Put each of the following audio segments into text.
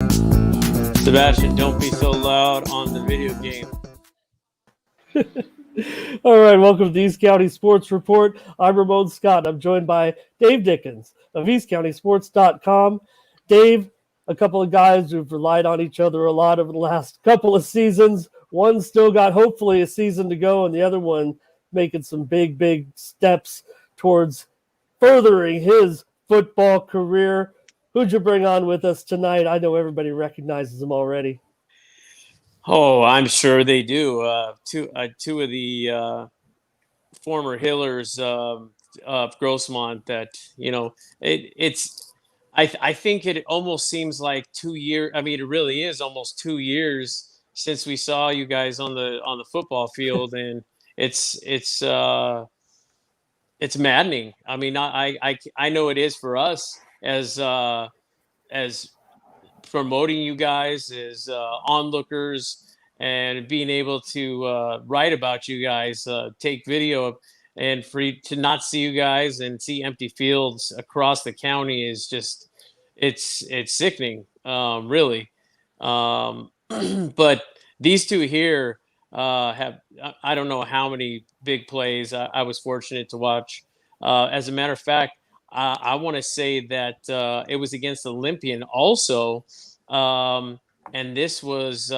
Sebastian, don't be so loud on the video game. All right, welcome to the East County Sports Report. I'm Ramon Scott. I'm joined by Dave Dickens of EastCountySports.com. Dave, a couple of guys who've relied on each other a lot over the last couple of seasons. One still got hopefully a season to go, and the other one making some big steps towards furthering his football career. Who'd you bring on with us tonight? I know everybody recognizes him already. Oh, I'm sure they do. Two of the former Hillers of Grossmont that it's. I think it almost seems like 2 years. I mean, it really is almost 2 years since we saw you guys on the football field, and it's maddening. I mean, I know it is for us as promoting you guys as onlookers and being able to write about you guys, take video of, and for you to not see you guys and see empty fields across the county is just it's sickening, really. Um, but these two here have I don't know how many big plays I was fortunate to watch. As a matter of fact, I want to say that it was against Olympian also, and this was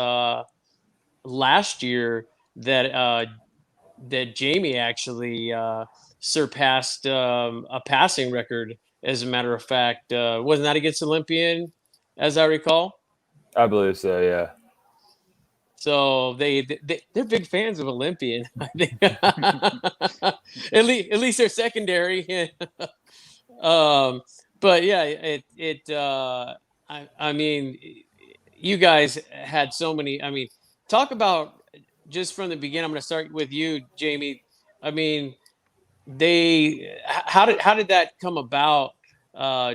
last year that Jamie actually surpassed a passing record. As a matter of fact, wasn't that against Olympian, as I recall? I believe so, yeah. So they're big fans of Olympian. I think at least they're secondary. But yeah, I mean, you guys had so many. I mean, talk about just from the beginning. I'm going to start with you, Jamie. I mean, how did that come about?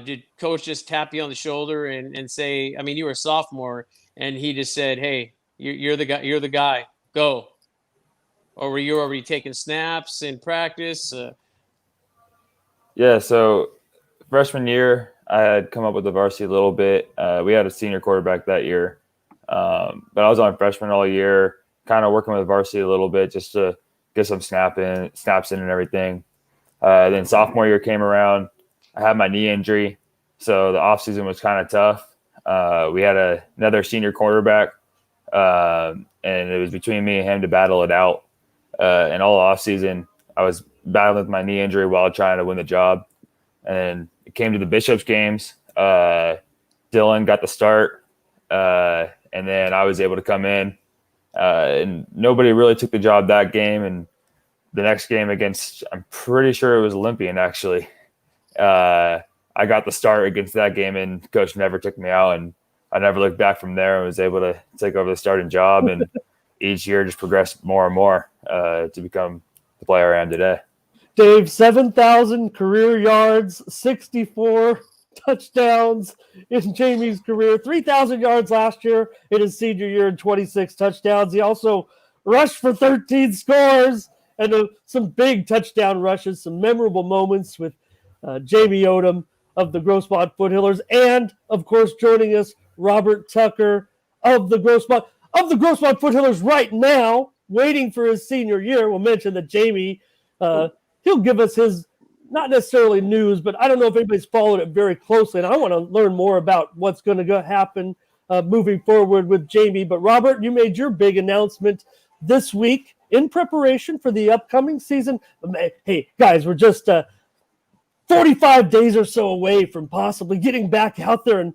Did coach just tap you on the shoulder and say, I mean, you were a sophomore and he just said, hey, you're the guy, go. Or were you already taking snaps in practice? Yeah, so freshman year, I had come up with the varsity a little bit. We had a senior quarterback that year, but I was on freshman all year, kind of working with varsity a little bit just to get some snaps in and everything. Then sophomore year came around. I had my knee injury, so the offseason was kind of tough. We had another senior quarterback, and it was between me and him to battle it out. And all offseason, I was battling with my knee injury while trying to win the job. And it came to the Bishops games. Dylan got the start, and then I was able to come in. And nobody really took the job that game. And the next game against, I'm pretty sure it was Olympian, actually. I got the start against that game, and coach never took me out. And I never looked back from there and was able to take over the starting job. And each year just progressed more and more to become the player I am today. Dave, 7,000 career yards, 64 touchdowns in Jamie's career, 3,000 yards last year in his senior year and 26 touchdowns. He also rushed for 13 scores and some big touchdown rushes, some memorable moments with JAIME Odom of the Grossmont Foothillers, and, of course, joining us, Robert Tucker of the Grossmont Foothillers right now, waiting for his senior year. We'll mention that Jamie he'll give us his, not necessarily news, but I don't know if anybody's followed it very closely, and I want to learn more about what's going to happen moving forward with Jamie. But Robert, you made your big announcement this week in preparation for the upcoming season. Hey, guys, we're just 45 days or so away from possibly getting back out there and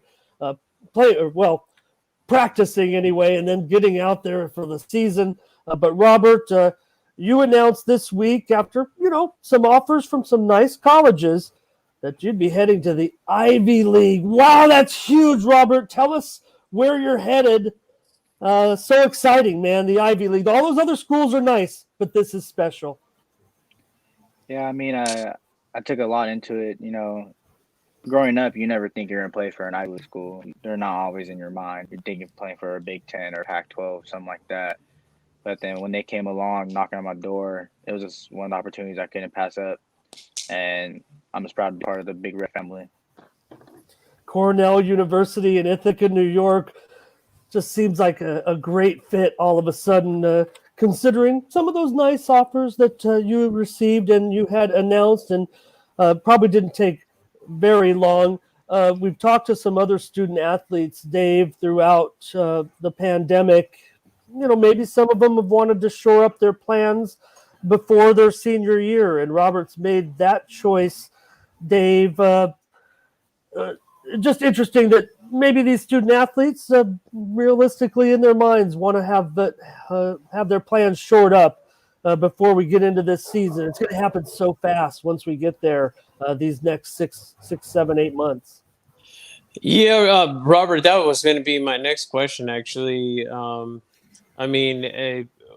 practicing anyway, and then getting out there for the season. But Robert, you announced this week after, some offers from some nice colleges that you'd be heading to the Ivy League. Wow, that's huge, Robert. Tell us where you're headed. So exciting, man, the Ivy League. All those other schools are nice, but this is special. Yeah, I mean, I took a lot into it. Growing up, you never think you're going to play for an Ivy League school. They're not always in your mind. You're thinking playing for a Big Ten or Pac-12, something like that. But then when they came along, knocking on my door, it was just one of the opportunities I couldn't pass up. And I'm just proud to be part of the Big Red family. Cornell University in Ithaca, New York. Just seems like a great fit all of a sudden, considering some of those nice offers that you received and you had announced, and probably didn't take very long. We've talked to some other student athletes, Dave, throughout the pandemic. Maybe some of them have wanted to shore up their plans before their senior year, and Robert's made that choice. Dave, just interesting that maybe these student athletes, realistically in their minds, want to have their plans shored up before we get into this season. It's going to happen so fast once we get there. These next 6, 7, 8 months. Yeah, Robert, that was going to be my next question, actually.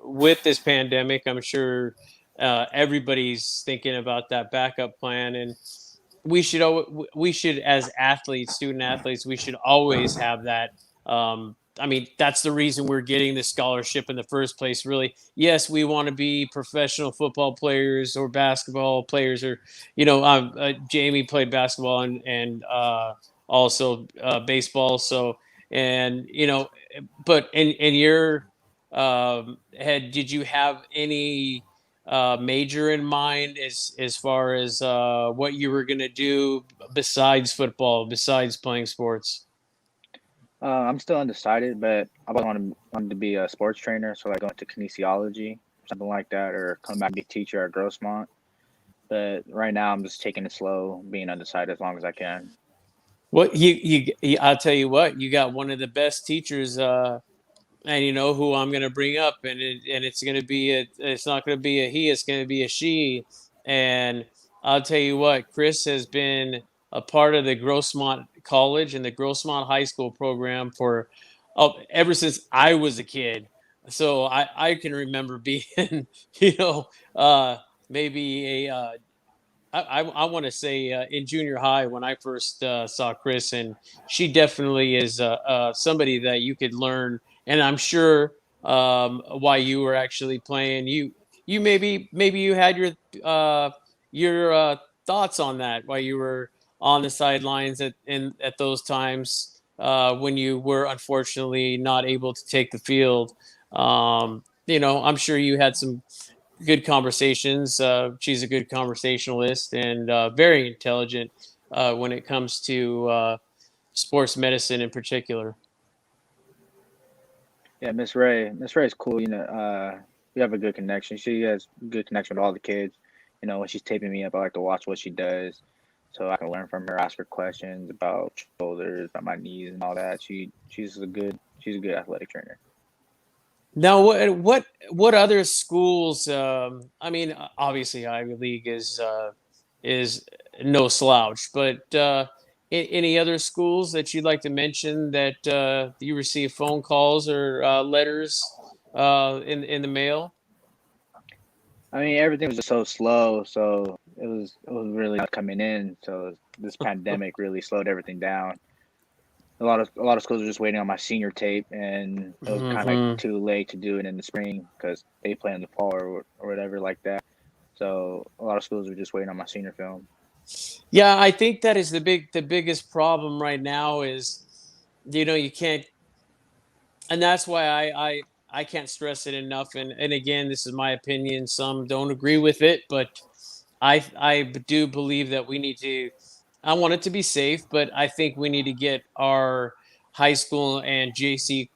With this pandemic, I'm sure everybody's thinking about that backup plan, and we should, as athletes, student athletes, we should always have that. That's the reason we're getting the scholarship in the first place. Really, yes, we want to be professional football players or basketball players, or Jamie played basketball and also baseball. So, and but in your head, did you have any major in mind as far as what you were going to do besides football, besides playing sports? I'm still undecided, but I wanted to be a sports trainer, so like going to kinesiology, something like that, or come back and be a teacher at Grossmont. But right now, I'm just taking it slow, being undecided as long as I can. Well, I'll tell you what, you got one of the best teachers, and you know who I'm going to bring up, and it's going to be it's not going to be a he, it's going to be a she. And I'll tell you what, Chris has been a part of the Grossmont College and the Grossmont High School program for ever since I was a kid. So I can remember being, maybe I want to say in junior high when I first saw Chris, and she definitely is somebody that you could learn. And I'm sure why you were actually playing, you maybe you had your thoughts on that while you were on the sidelines at those times when you were unfortunately not able to take the field. I'm sure you had some good conversations. She's a good conversationalist and very intelligent when it comes to sports medicine in particular. Yeah, Miss Ray. Miss Ray is cool. We have a good connection. She has a good connection with all the kids. When she's taping me up, I like to watch what she does, so I can learn from her, ask her questions about shoulders, about my knees, and all that. She's a good athletic trainer. Now, what other schools? Obviously, Ivy League is no slouch, but any other schools that you'd like to mention that you receive phone calls or letters in the mail? Everything was just so slow, so it was really not coming in. So this pandemic really slowed everything down. A lot of schools were just waiting on my senior tape, and it was kind of like too late to do it in the spring because they play in the fall or whatever like that. So a lot of schools were just waiting on my senior film. Yeah, I think that is the biggest problem right now is, you can't, and that's why I can't stress it enough. And again, this is my opinion. Some don't agree with it, but I do believe that we need to. I want it to be safe, but I think we need to get our high school and JC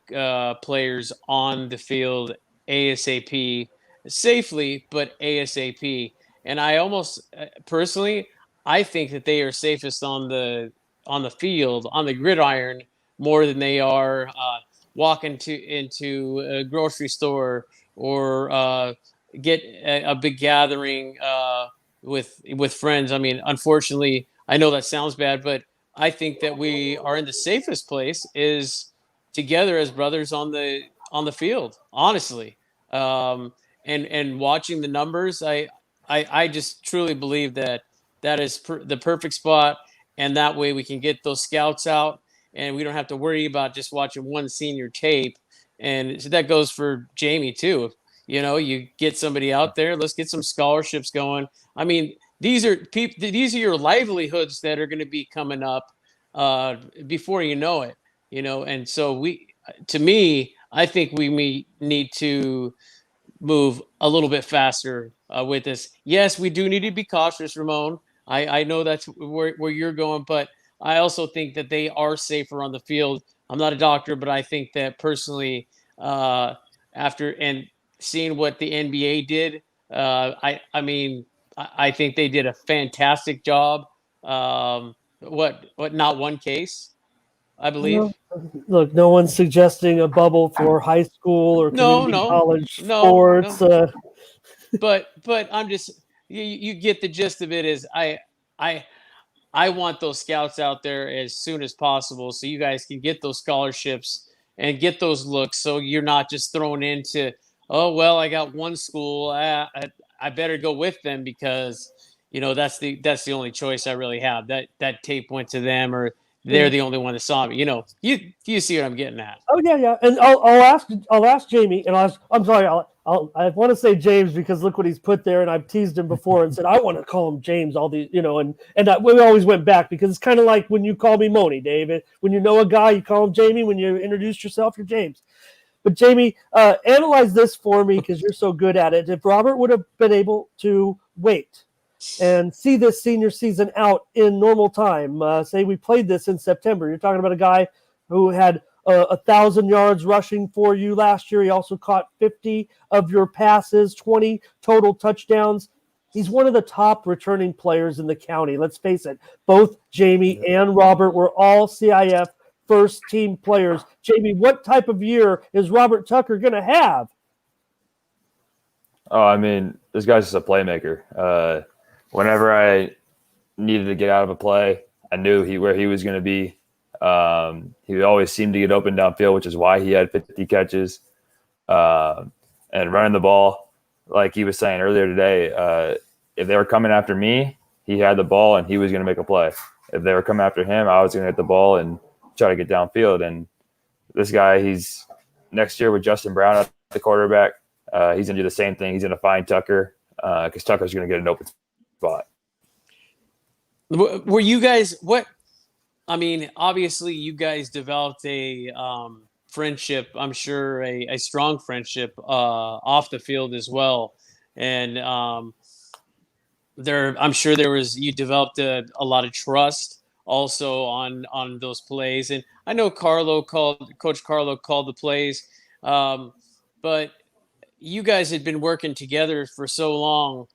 players on the field ASAP, safely, but ASAP. And I almost personally, I think that they are safest on the field, on the gridiron, more than they are walking into a grocery store or get a big gathering with friends. Unfortunately, I know that sounds bad, but I think that we are in the safest place is together as brothers on the field. Honestly, and watching the numbers, I just truly believe that is the perfect spot, and that way we can get those scouts out, and we don't have to worry about just watching one senior tape. And so that goes for Jamie too. You get somebody out there. Let's get some scholarships going. These are your livelihoods that are going to be coming up before you know it, and so to me, I think we need to move a little bit faster with this. Yes, we do need to be cautious, Ramon. I know that's where you're going, but I also think that they are safer on the field. I'm not a doctor, but I think that personally, after and seeing what the NBA did, I mean, I think they did a fantastic job. What not one case, I believe. Well, look, no one's suggesting a bubble for high school or No, community no, college no, sports. no. But I'm just you get the gist of it. Is I I want those scouts out there as soon as possible so you guys can get those scholarships and get those looks, so you're not just thrown into, oh well, I got one school, I better go with them because that's the only choice I really have. That tape went to them, or they're the only one that saw me. You see what I'm getting at. Oh yeah, yeah, and I'll ask Jamie, and I'm sorry, I want to say James because look what he's put there, and I've teased him before and said I want to call him James. All these, we always went back because it's kind of like when you call me Moni, David. When you know a guy, you call him Jamie. When you introduce yourself, you're James. But Jamie, analyze this for me because you're so good at it. If Robert would have been able to wait and see this senior season out in normal time, say we played this in September, you're talking about a guy who had 1,000 yards rushing for you last year. He also caught 50 of your passes, 20 total touchdowns. He's one of the top returning players in the county. Let's face it, both Jamie and Robert were all CIF first team players. Jamie, what type of year is Robert Tucker going to have? Oh, I mean, this guy's just a playmaker. Whenever I needed to get out of a play, I knew where he was going to be. He always seemed to get open downfield, which is why he had 50 catches. And running the ball, like he was saying earlier today, if they were coming after me, he had the ball and he was going to make a play. If they were coming after him, I was going to hit the ball and try to get downfield. And this guy, he's next year with Justin Brown at the quarterback. He's going to do the same thing. He's going to find Tucker because Tucker's going to get an open spot. Were you guys what? I mean, obviously, you guys developed a friendship. I'm sure a strong friendship off the field as well, and I'm sure you developed a lot of trust also on those plays. And I know Coach Carlo called the plays, but you guys had been working together for so long.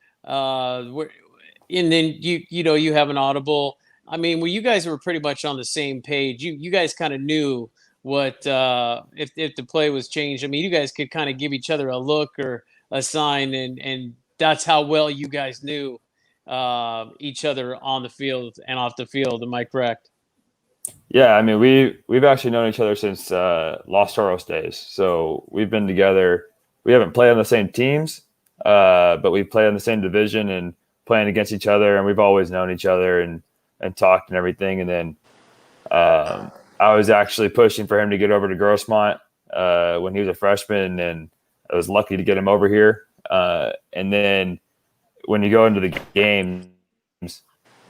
And then you have an audible. I mean, you guys were pretty much on the same page. You guys kind of knew what if the play was changed. I mean, you guys could kind of give each other a look or a sign, and that's how well you guys knew each other on the field and off the field. Am I correct? Yeah, I mean, we've actually known each other since Los Toros days. So we've been together. We haven't played on the same teams, but we played in the same division and playing against each other, and we've always known each other and talked and everything. And then I was actually pushing for him to get over to Grossmont when he was a freshman, and I was lucky to get him over here. And then when you go into the games,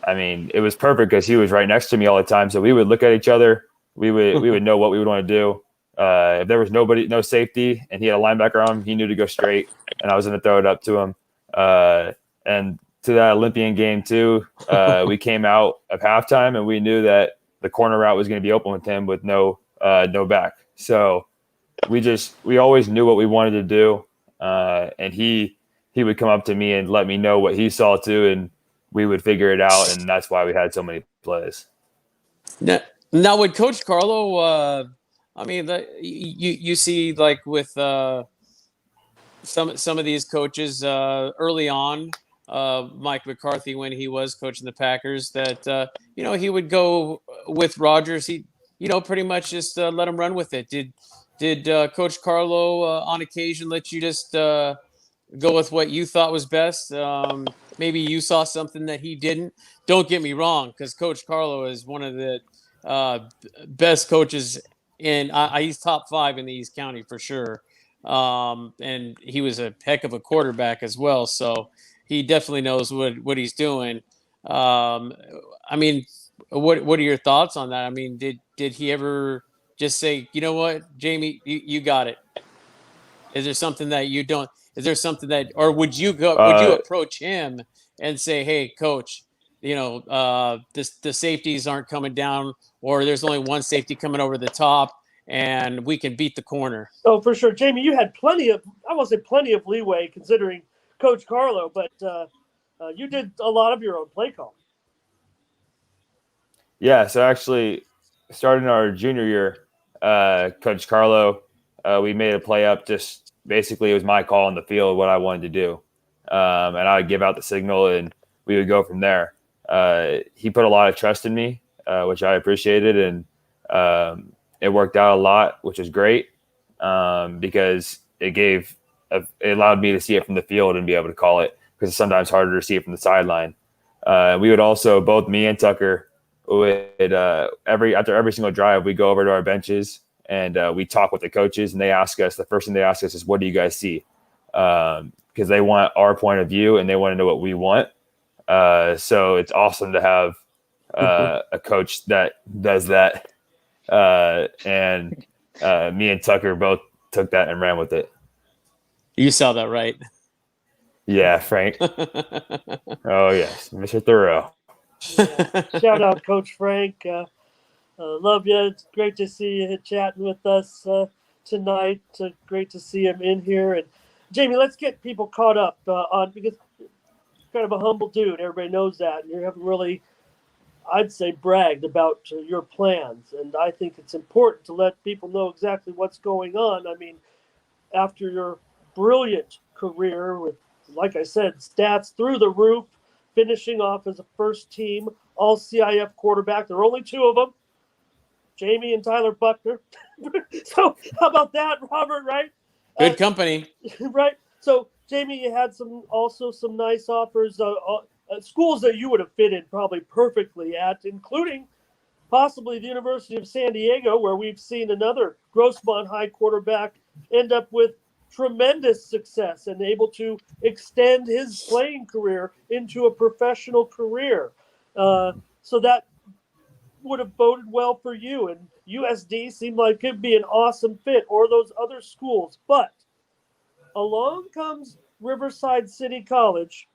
I mean, it was perfect because he was right next to me all the time. So we would look at each other. We would know what we would want to do. If there was no safety, and he had a linebacker on him, he knew to go straight, and I was going to throw it up to him. And to that Olympian game too, we came out of halftime, and we knew that the corner route was going to be open with him with no back. So we always knew what we wanted to do, and he would come up to me and let me know what he saw too, and we would figure it out, and that's why we had so many plays. Now with Coach Carlo, I mean, you see like with some of these coaches early on, Mike McCarthy when he was coaching the Packers, that he would go with Rodgers. He pretty much just let him run with it. Did Coach Carlo on occasion let you just go with what you thought was best? Maybe you saw something that he didn't. Don't get me wrong, because Coach Carlo is one of the best coaches he's top 5 in the East County for sure. And he was a heck of a quarterback as well. So he definitely knows what he's doing. I mean, what are your thoughts on that? I mean, did he ever just say, you know what, Jamie, you got it? Is there something that you don't? Is there something that, or would you go? Would you Uh, approach him and say, "Hey, coach, the safeties aren't coming down, or there's only one safety coming over the top, and we can beat the corner." Oh, for sure, Jamie. You had plenty of, I won't say plenty of leeway considering Coach Carlo, but you did a lot of your own play call. Yeah, so actually, starting our junior year, Coach Carlo, we made a play up. Just basically, it was my call on the field what I wanted to do, and I would give out the signal, and we would go from there. He put a lot of trust in me, which I appreciated, and it worked out a lot, which is great because it allowed me to see it from the field and be able to call it, because it's sometimes harder to see it from the sideline. We would also, both me and Tucker, would after every single drive, we go over to our benches and we talk with the coaches, and they ask us, the first thing they ask us is, what do you guys see? Because they want our point of view and they want to know what we want. So it's awesome to have a coach that does that. And me and Tucker both took that and ran with it. You saw that, right? Yeah, Frank. Oh yes, Mr. Thoreau. Yeah. Shout out, Coach Frank. Love you. It's great to see you chatting with us tonight. Great to see him in here. And Jamie, let's get people caught up on, because you're kind of a humble dude. Everybody knows that. And you haven't really, I'd say, bragged about your plans. And I think it's important to let people know exactly what's going on. I mean, after your brilliant career with, like I said, stats through the roof, finishing off as a first team all CIF quarterback. There are only two of them, Jamie and Tyler Buckner. So how about that, Robert, right? Good company. Right. So Jamie, you had some nice offers, schools that you would have fitted probably perfectly at, including possibly the University of San Diego, where we've seen another Grossmont High quarterback end up with tremendous success and able to extend his playing career into a professional career. So that would have boded well for you. And USD seemed like it'd be an awesome fit, or those other schools. But along comes Riverside City College,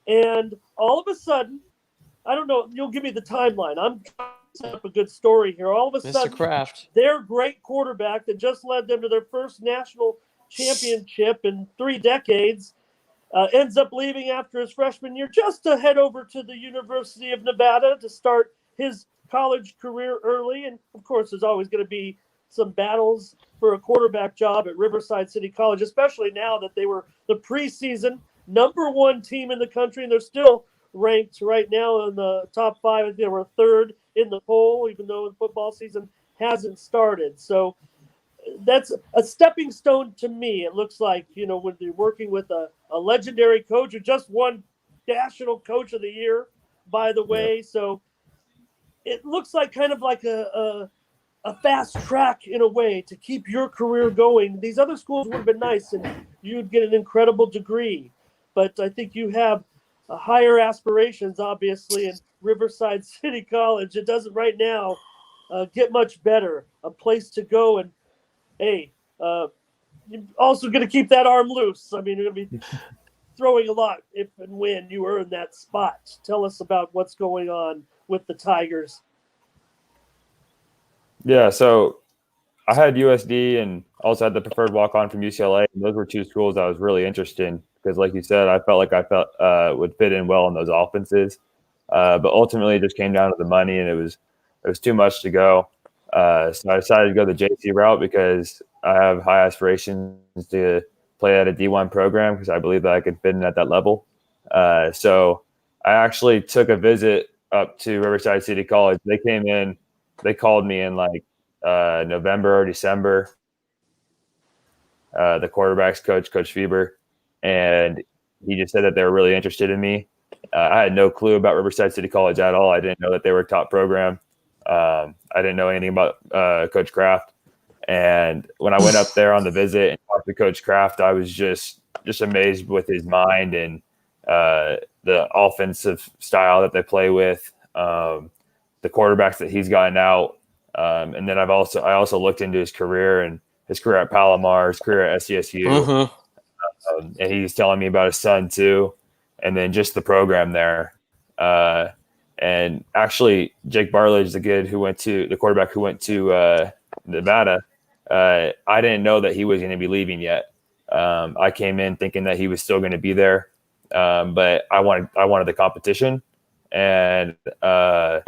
and all of a sudden, I don't know, you'll give me the timeline. I'm trying to set up a good story here. All of a Mr. sudden, Kraft. their great quarterback that just led them to their first national championship in 3 decades ends up leaving after his freshman year just to head over to the University of Nevada to start his college career early. And of course, there's always going to be some battles for a quarterback job at Riverside City College, especially now that they were the preseason #1 team in the country, and they're still ranked right now in the top 5. I think they were third in the poll, even though the football season hasn't started. So that's a stepping stone to me. It looks like, when you're working with a legendary coach who just won National Coach of the Year, by the way. Yeah. So it looks like kind of like a fast track in a way to keep your career going. These other schools would have been nice, and you'd get an incredible degree. But I think you have higher aspirations, obviously, in Riverside City College. It doesn't right now get much better. A place to go. And hey, you're also going to keep that arm loose. I mean, you're going to be throwing a lot if and when you earn that spot. Tell us about what's going on with the Tigers. Yeah, so I had USD and also had the preferred walk-on from UCLA. And those were two schools I was really interested in because, like you said, I felt like would fit in well in those offenses. But ultimately, it just came down to the money, and it was too much to go. So I decided to go the JC route because I have high aspirations to play at a D1 program because I believe that I could fit in at that level. So I actually took a visit up to Riverside City College. They came in, they called me in like November or December. The quarterback's coach, Coach Fieber, and he just said that they were really interested in me. I had no clue about Riverside City College at all. I didn't know that they were a top program. I didn't know anything about Coach Kraft. And when I went up there on the visit and talked to Coach Kraft, I was just amazed with his mind and the offensive style that they play with. the quarterbacks that he's gotten out. And then I also looked into his career at Palomar, his career at SCSU. And he's telling me about his son too, and then just the program there. And actually, Jake Bartlett is the quarterback who went to Nevada. I didn't know that he was going to be leaving yet. I came in thinking that he was still going to be there, but I wanted the competition, and I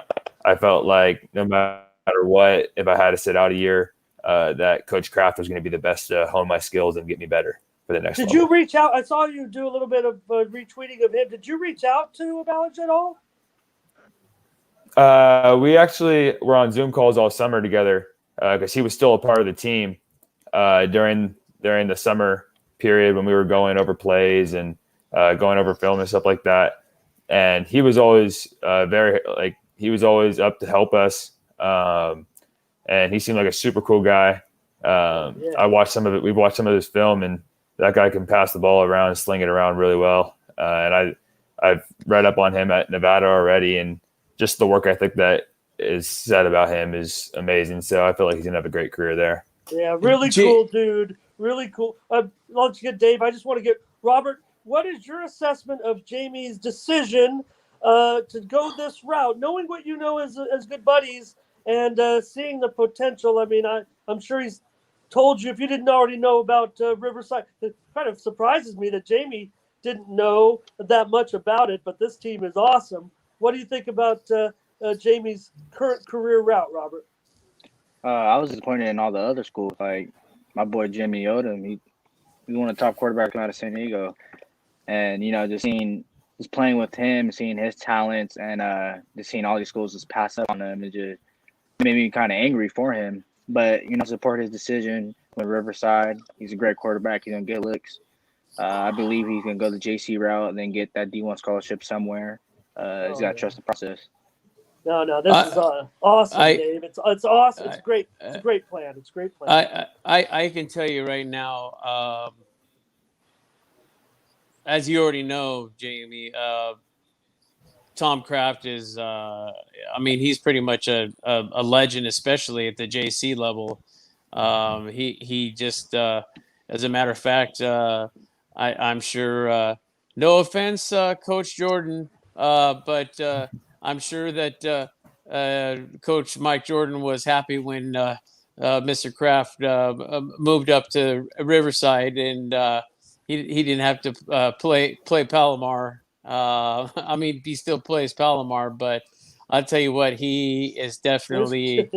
felt like no matter what, if I had to sit out a year, that Coach Kraft was going to be the best to hone my skills and get me better for the next level. Did you reach out? I saw you do a little bit of retweeting of him. Did you reach out to Ballage at all? We actually were on Zoom calls all summer together because he was still a part of the team during the summer period when we were going over plays and going over film and stuff like that. And he was always he was always up to help us. And he seemed like a super cool guy. I watched some of it. We've watched some of his film, and that guy can pass the ball around and sling it around really well. And I've read up on him at Nevada already, and just the work ethic that is said about him is amazing. So I feel like he's gonna have a great career there. Yeah, really cool dude. Really cool. Let's get Dave. I just want to get Robert. What is your assessment of Jamie's decision to go this route, knowing what you know as good buddies and seeing the potential? I mean, I'm sure he's told you if you didn't already know about Riverside. It kind of surprises me that Jamie didn't know that much about it, but this team is awesome. What do you think about Jamie's current career route, Robert? I was disappointed in all the other schools. Like my boy JAIME Odom, he's one of the top quarterbacks out of San Diego, and just playing with him, seeing his talents, and just seeing all these schools just pass up on him, it just made me kind of angry for him. But support his decision with Riverside. He's a great quarterback. He's gonna get licks. I believe he's gonna go the JC route and then get that D1 scholarship somewhere. He's got to trust the process. No, this is awesome, Dave. It's awesome. It's great. It's a great plan. It's a great plan. I can tell you right now, as you already know, Jamie, Tom Kraft is, he's pretty much a legend, especially at the JC level. He just, as a matter of fact, I'm sure, no offense, Coach Jordan, but I'm sure that Coach Mike Jordan was happy when Mr. Kraft moved up to Riverside, and he didn't have to play Palomar. He still plays Palomar, but I'll tell you what, he is definitely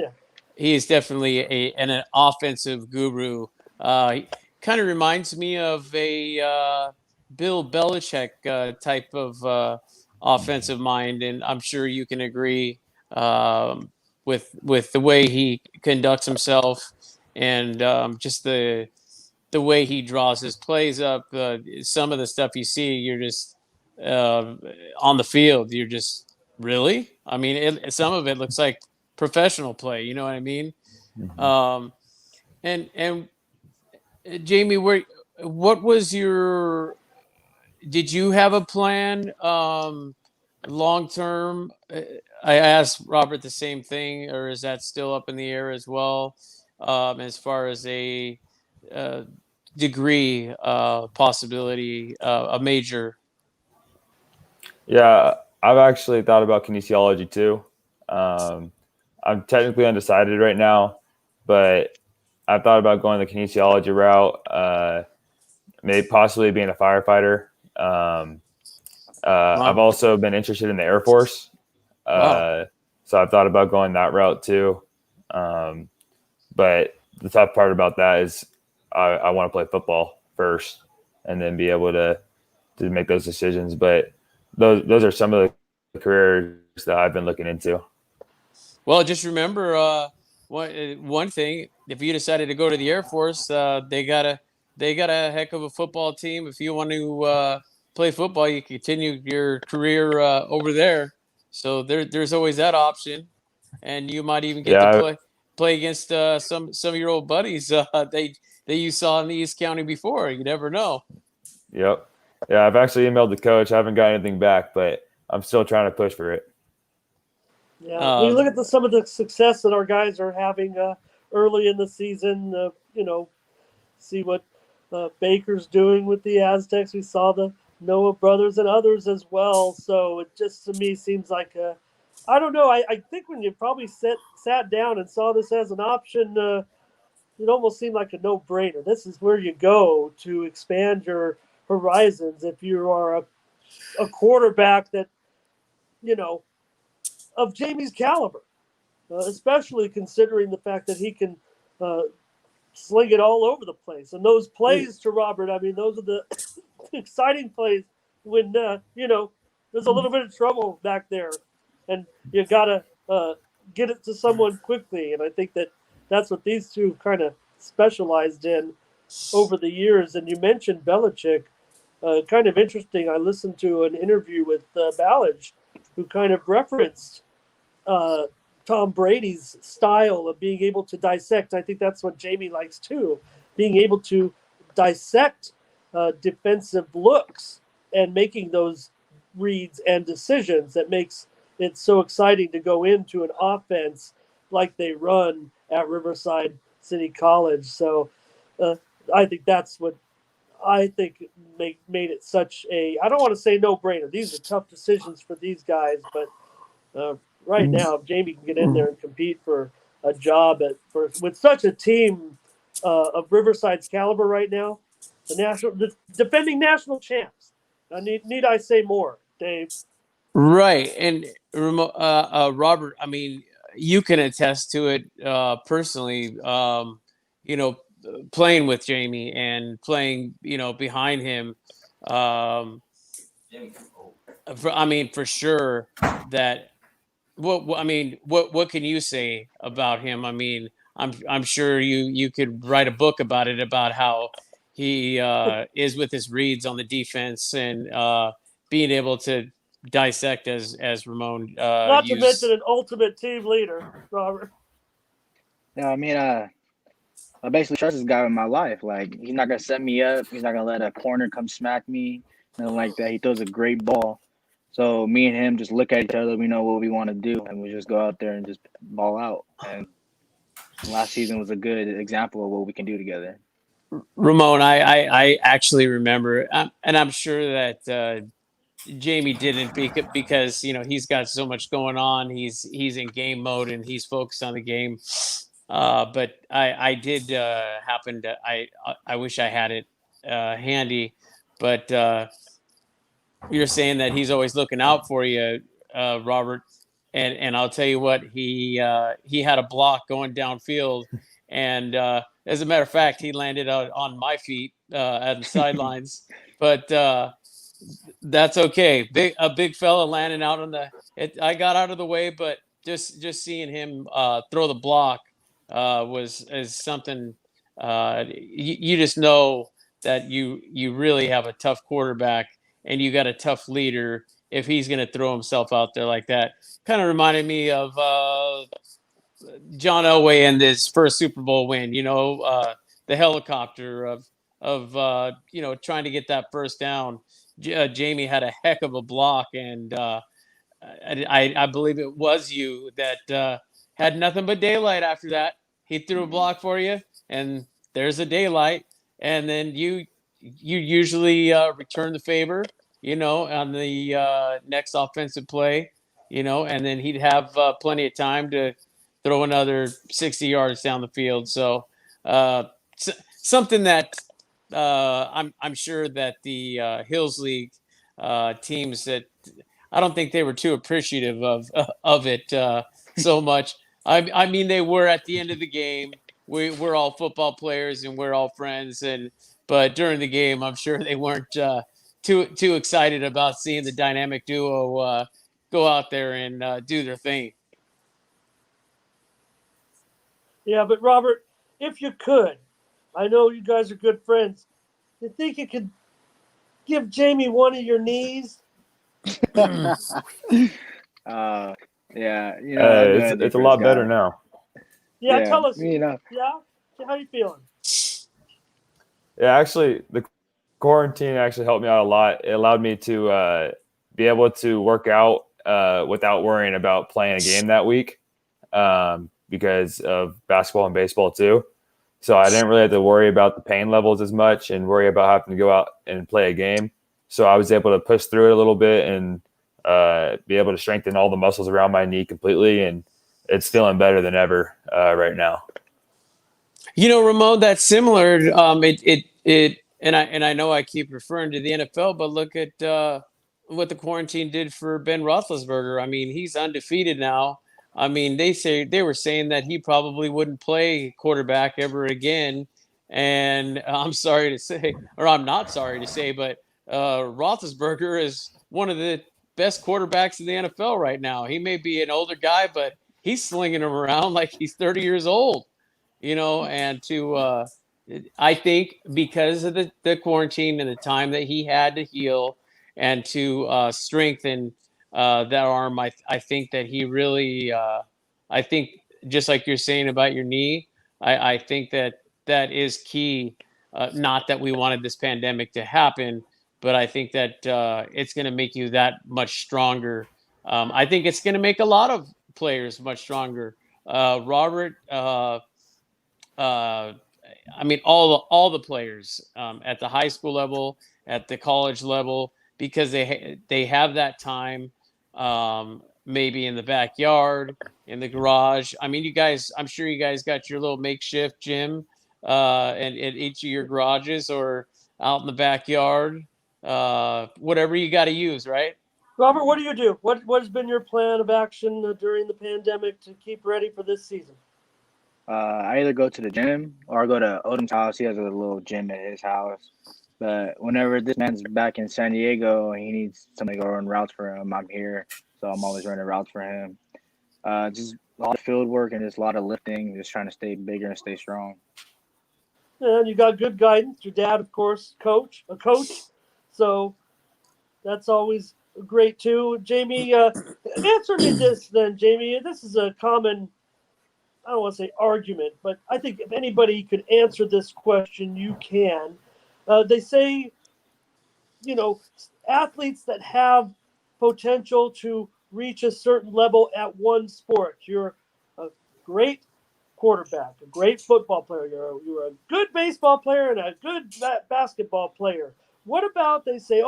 an offensive guru. He kind of reminds me of a Bill Belichick type of offensive mind, and I'm sure you can agree with the way he conducts himself and just the way he draws his plays up. Some of the stuff you see, you're just on the field, you're just really. Some of it looks like professional play. You know what I mean? Mm-hmm. And Jamie, what was your? Did you have a plan long term? I asked Robert the same thing, or is that still up in the air as well? As far as a degree possibility, a major. Yeah, I've actually thought about kinesiology too. I'm technically undecided right now, but I've thought about going the kinesiology route, maybe possibly being a firefighter. Wow. I've also been interested in the Air Force. So I've thought about going that route too. But the tough part about that is I want to play football first and then be able to make those decisions. But those are some of the careers that I've been looking into. Well, just remember one thing: if you decided to go to the Air Force, they got a heck of a football team. If you want to play football, you continue your career over there. So there's always that option, and you might even get to play against some of your old buddies that you saw in the East County before. You never know. Yep. Yeah, I've actually emailed the coach. I haven't got anything back, but I'm still trying to push for it. Yeah, when you look at some of the success that our guys are having early in the season, see what Baker's doing with the Aztecs. We saw the Noah brothers and others as well. So it just to me seems like I don't know. I think when you probably sat down and saw this as an option, it almost seemed like a no-brainer. This is where you go to expand your horizons if you are a quarterback that, of Jamie's caliber, especially considering the fact that he can sling it all over the place. And those plays to Robert, I mean, those are the exciting plays when, there's a little bit of trouble back there and you got to get it to someone quickly. And I think that's what these two kind of specialized in over the years. And you mentioned Belichick. Kind of interesting. I listened to an interview with Ballage, who kind of referenced Tom Brady's style of being able to dissect. I think that's what Jamie likes too, being able to dissect defensive looks and making those reads and decisions that makes it so exciting to go into an offense like they run at Riverside City College. So I think that's what I think made it such a, I don't want to say no-brainer. These are tough decisions for these guys, but right now, if Jamie can get in there and compete for a job with such a team of Riverside's caliber right now, the defending national champs. Need I say more, Dave? Right. And Robert, I mean, you can attest to it personally, playing with Jamie and playing, behind him. For sure that what can you say about him? I mean, I'm sure you could write a book about it, about how he is with his reads on the defense and being able to dissect as Ramon Not to used. mention an ultimate team leader, Robert. Yeah, I mean, I basically trust this guy with my life. Like, he's not gonna set me up. He's not gonna let a corner come smack me, nothing like that. He throws a great ball. So me and him just look at each other. We know what we want to do, and we just go out there and just ball out. And last season was a good example of what we can do together. Ramon, I actually remember, and I'm sure that Jamie didn't, because he's got so much going on. He's in game mode and he's focused on the game. But I did happen to I wish I had it handy, but you're saying that he's always looking out for you, Robert. And I'll tell you what, he had a block going downfield, and as a matter of fact, he landed on my feet at the sidelines. But that's okay. A big fella landing out on I got out of the way, but just seeing him throw the block is something. You just know that you really have a tough quarterback and you got a tough leader if he's going to throw himself out there like that. Kind of reminded me of John Elway and his first Super Bowl win. The helicopter of trying to get that first down. Jamie had a heck of a block, and I believe it was you that had nothing but daylight after that. He threw a block for you, and there's a daylight, and then you usually return the favor, on the next offensive play, and then he'd have plenty of time to throw another 60 yards down the field. So something that I'm sure that the Hills League teams, that I don't think they were too appreciative of it so much. I mean, they were at the end of the game. We're all football players and we're all friends, but during the game, I'm sure they weren't too excited about seeing the dynamic duo go out there and do their thing. Yeah, but Robert, if you could, I know you guys are good friends. You think you could give Jamie one of your knees? Yeah, it's a lot better now. Yeah, tell us. Yeah, how you feeling? Yeah, actually, the quarantine actually helped me out a lot. It allowed me to be able to work out without worrying about playing a game that week because of basketball and baseball too. So I didn't really have to worry about the pain levels as much and worry about having to go out and play a game. So I was able to push through it a little bit and be able to strengthen all the muscles around my knee completely. And it's feeling better than ever right now. Ramon, that's similar. And I know I keep referring to the NFL, but look at what the quarantine did for Ben Roethlisberger. I mean, he's undefeated now. I mean, they were saying that he probably wouldn't play quarterback ever again. And I'm sorry to say, or I'm not sorry to say, but Roethlisberger is one of the best quarterbacks in the NFL right now. He may be an older guy, but he's slinging them around like he's 30 years old. And I think because of the quarantine and the time that he had to heal and to strengthen that arm, I think that he really, I think just like you're saying about your knee, I think that is key. Not that we wanted this pandemic to happen, but I think that it's going to make you that much stronger. I think it's going to make a lot of players much stronger. Robert, I mean, all the players at the high school level, at the college level, because they have that time, maybe in the backyard, in the garage. I mean, I'm sure you guys got your little makeshift gym and at each of your garages or out in the backyard, whatever you got to use, right? Robert, what do you do? What has been your plan of action during the pandemic to keep ready for this season? I either go to the gym or I go to Odom's house. He has a little gym at his house. But whenever this man's back in San Diego and he needs somebody to go run routes for him, I'm here. So I'm always running routes for him. Just a lot of field work and just a lot of lifting, just trying to stay bigger and stay strong. And you got good guidance. Your dad, of course, a coach. So that's always great too. Jamie, answer me this then, Jamie. This is a common, I don't want to say argument, but I think if anybody could answer this question, you can. They say, athletes that have potential to reach a certain level at one sport. You're a great quarterback, a great football player. You're a good baseball player and a good basketball player. What about they say,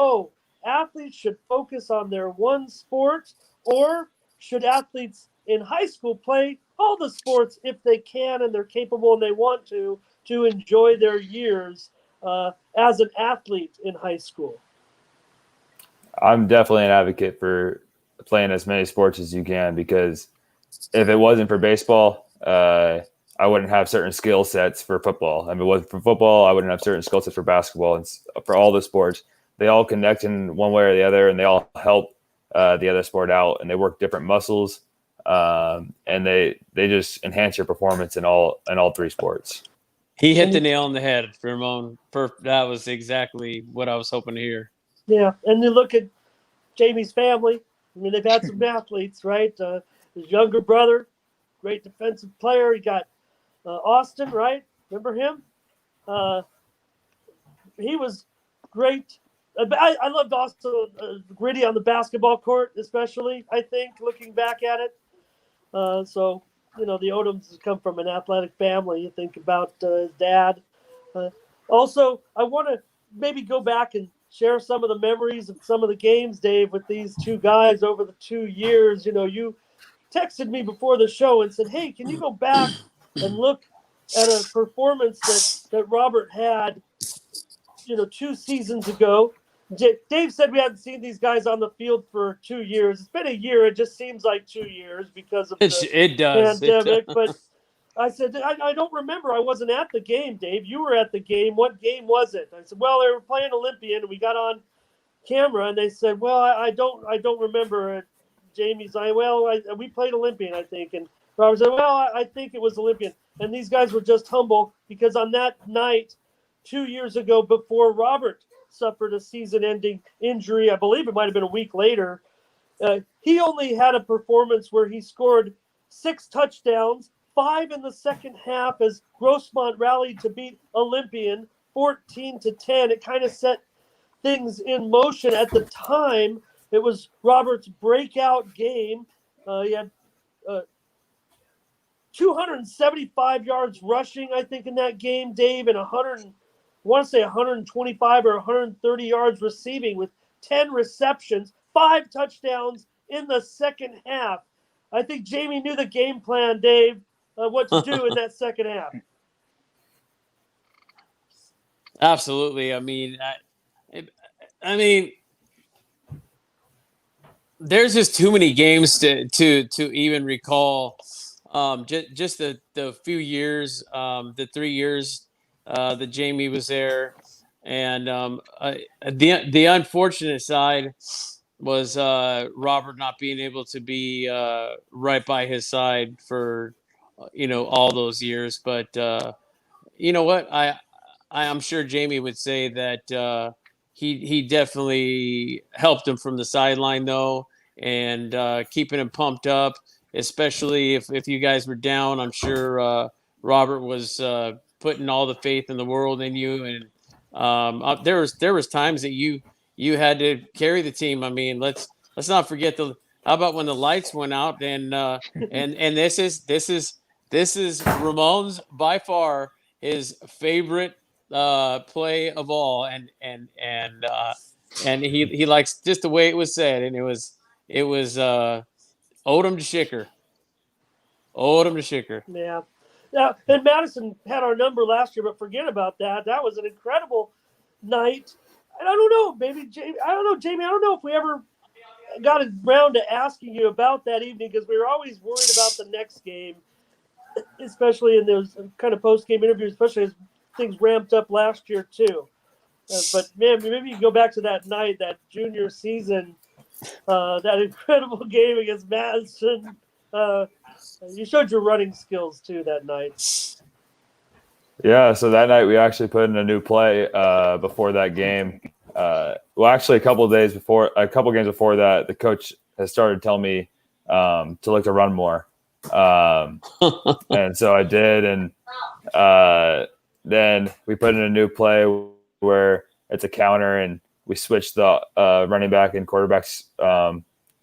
athletes should focus on their one sport, or should athletes in high school play all the sports if they can and they're capable and they want to enjoy their years as an athlete in high school? I'm definitely an advocate for playing as many sports as you can, because if it wasn't for baseball, I wouldn't have certain skill sets for football. If it wasn't for football, I wouldn't have certain skill sets for basketball. And for all the sports, they all connect in one way or the other, and they all help the other sport out, and they work different muscles, and they just enhance your performance in all three sports. He hit the nail on the head, Ramon. That was exactly what I was hoping to hear. Yeah, and you look at Jamie's family. I mean, they've had some athletes, right? His younger brother, great defensive player. He got Austin, right? Remember him? He was great. I loved Austin, gritty on the basketball court, especially, I think, looking back at it. So, the Odoms come from an athletic family. You think about his dad. Also, I want to maybe go back and share some of the memories of some of the games, Dave, with these two guys over the 2 years. You texted me before the show and said, hey, can you go back and look at a performance that Robert had, 2 seasons ago? Dave said we hadn't seen these guys on the field for 2 years. It's been a year. It just seems like 2 years because of the pandemic. But I said, I don't remember. I wasn't at the game, Dave. You were at the game. What game was it? I said, well, they were playing Olympian, and we got on camera, and they said, well, I don't remember. Jamie's like, well, we played Olympian, I think. And Robert said, well, I think it was Olympian. And these guys were just humble because on that night 2 years ago, before Robert suffered a season-ending injury, I believe it might have been a week later, he only had a performance where he scored 6 touchdowns, 5 in the second half as Grossmont rallied to beat Olympian 14-10. It kind of set things in motion at the time. It was Robert's breakout game. He had 275 yards rushing, I think, in that game, Dave, and 125 or 130 yards receiving with 10 receptions, 5 touchdowns in the second half. I think Jamie knew the game plan, Dave, what to do in that second half. Absolutely. I mean, there's just too many games to even recall. Just the few years, the 3 years that Jamie was there, and the unfortunate side was Robert not being able to be right by his side for all those years. But you know what, I'm sure Jamie would say that he definitely helped him from the sideline though, and keeping him pumped up, especially if you guys were down. I'm sure Robert was putting all the faith in the world in you, and there was times that you had to carry the team. I mean, let's not forget how about when the lights went out, and this is Ramon's by far his favorite play of all, and he likes just the way it was said, and it was Odom to Shicker. Yeah. Yeah, and Madison had our number last year, but forget about that. That was an incredible night. And I don't know, Jamie. I don't know if we ever got around to asking you about that evening, because we were always worried about the next game, especially in those kind of post-game interviews, especially as things ramped up last year too. But man, maybe you go back to that night, that junior season, that incredible game against Madison. You showed your running skills too that night. Yeah, so that night we actually put in a new play before that game. Well, actually, a couple games before that, the coach has started telling me to look to run more, and so I did. And then we put in a new play where it's a counter, and we switched the running back and quarterback's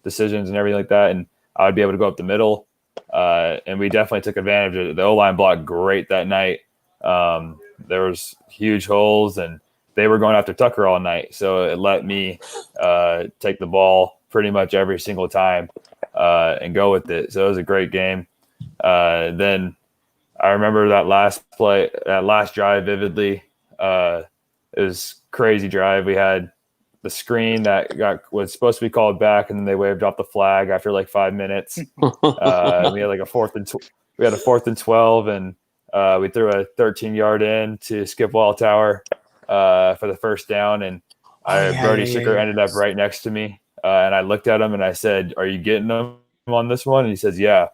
decisions and everything like that, and I would be able to go up the middle. And we definitely took advantage of it. The O-line blocked great that night. There was huge holes, and they were going after Tucker all night. So it let me take the ball pretty much every single time and go with it. So it was a great game. Then I remember that last drive vividly. It was a crazy drive. We had the screen that was supposed to be called back, and then they waved off the flag after like 5 minutes. We had like a 4th and 12, and we threw a 13-yard in to Skip Walltower for the first down, and Brody Schicker ended up right next to me, and I looked at him and I said, "Are you getting them on this one?" And he says, "Yeah."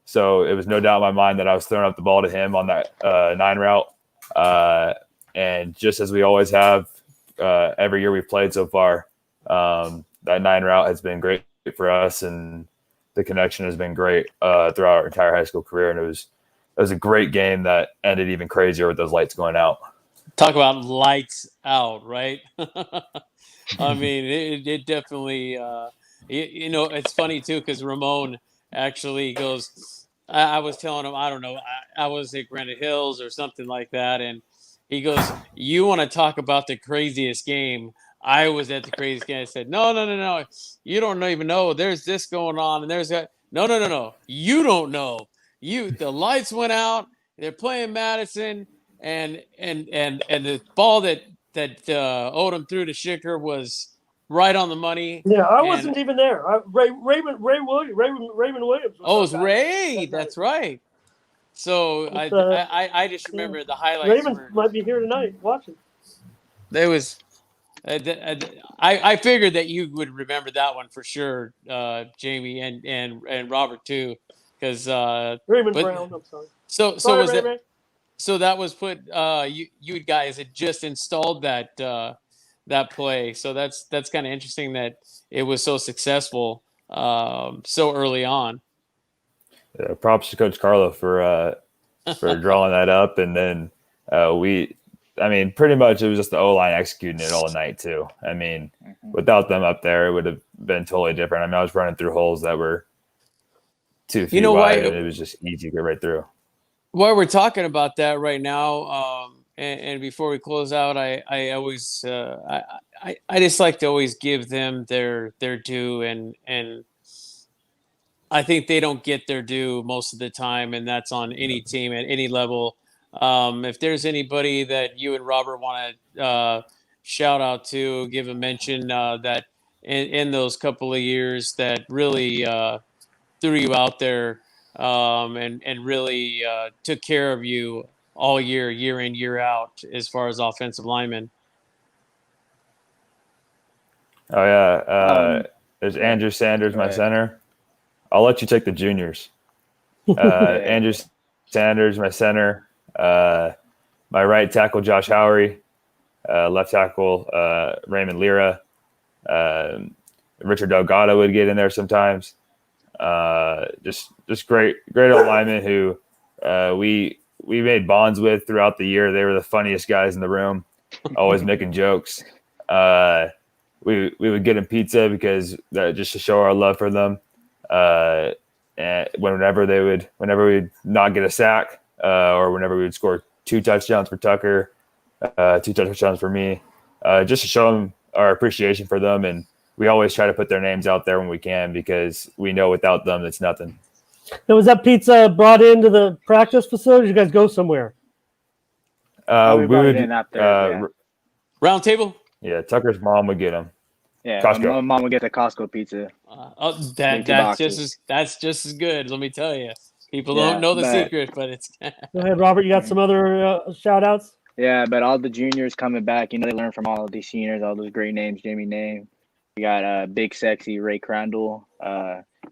So it was no doubt in my mind that I was throwing up the ball to him on that 9 route, and just as we always have every year we've played so far, that 9 route has been great for us, and the connection has been great throughout our entire high school career. And it was a great game that ended even crazier with those lights going out. Talk about lights out, right? I mean, it definitely, it's funny too, because Ramon actually goes, I was telling him, I don't know, I was at Granite Hills or something like that. And he goes, "You want to talk about the craziest game? I was at the craziest game." I said, No. You don't even know. There's this going on, and there's that. No. You don't know. The lights went out. They're playing Madison, and the ball that Odom threw to Schicker was right on the money. Yeah, I wasn't even there. Raymond Williams. Oh, it was Ray. That's right. So I just remember the highlights. Raymond might be here tonight watching. There was, I figured that you would remember that one for sure, Jamie and Robert too, because Raymond Brown. I'm sorry. So was that? So that was put. You guys had just installed that play. So that's kind of interesting that it was so successful so early on. Yeah, props to Coach Carlo for drawing that up, and then we I mean, pretty much it was just the O-line executing it all night too. I mean, without them up there, it would have been totally different. I mean, I was running through holes that were 2 feet wide, and it was just easy to get right through. While we're talking about that right now, and before we close out, I always I just like to always give them their due, and I think they don't get their due most of the time, and that's on any team at any level. If there's anybody that you and Robert want to shout out to, give a mention that in those couple of years that really threw you out there and really took care of you all year, year in, year out, as far as offensive linemen. Oh yeah, there's Andrew Sanders, my center. I'll let you take the juniors. Andrew Sanders, my center. My right tackle, Josh Howery. Left tackle, Raymond Lira. Richard Delgado would get in there sometimes. Just great old linemen who we made bonds with throughout the year. They were the funniest guys in the room, always making jokes. We would get them pizza because just to show our love for them. And whenever we'd not get a sack, or whenever we would score 2 touchdowns for Tucker, 2 touchdowns for me, just to show them our appreciation for them. And we always try to put their names out there when we can because we know without them, it's nothing. Now, was that pizza brought into the practice facility? Or did you guys go somewhere? We would in up there, Round table. Yeah, Tucker's mom would get them. Yeah, Costco. my mom would get the Costco pizza. That's just as good. Let me tell you, people don't know the secret, but it's. Go ahead, Robert. You got some other shout outs? Yeah, but all the juniors coming back, they learn from all of these seniors, all those great names Jamie named. We got Big Sexy Ray Crandall,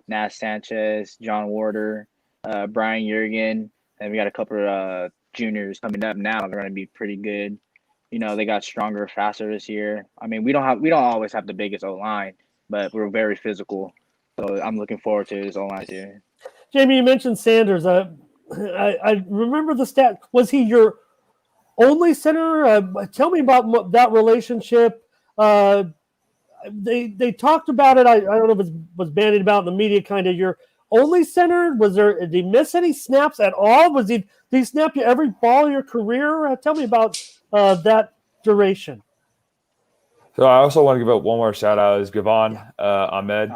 Nas Sanchez, John Warder, Brian Jurgen, and we got a couple of juniors coming up now. They're going to be pretty good. They got stronger, faster this year. I mean, we don't always have the biggest O-line, but we're very physical. So I'm looking forward to this O-line here. Jamie, you mentioned Sanders. I remember the stat. Was he your only center? Tell me about that relationship. They talked about it. I don't know if it was bandied about in the media. Kind of your only center. Did he miss any snaps at all? Did he snap you every ball of your career? Tell me about that duration. So I also want to give out one more shout out is Gavon Ahmed.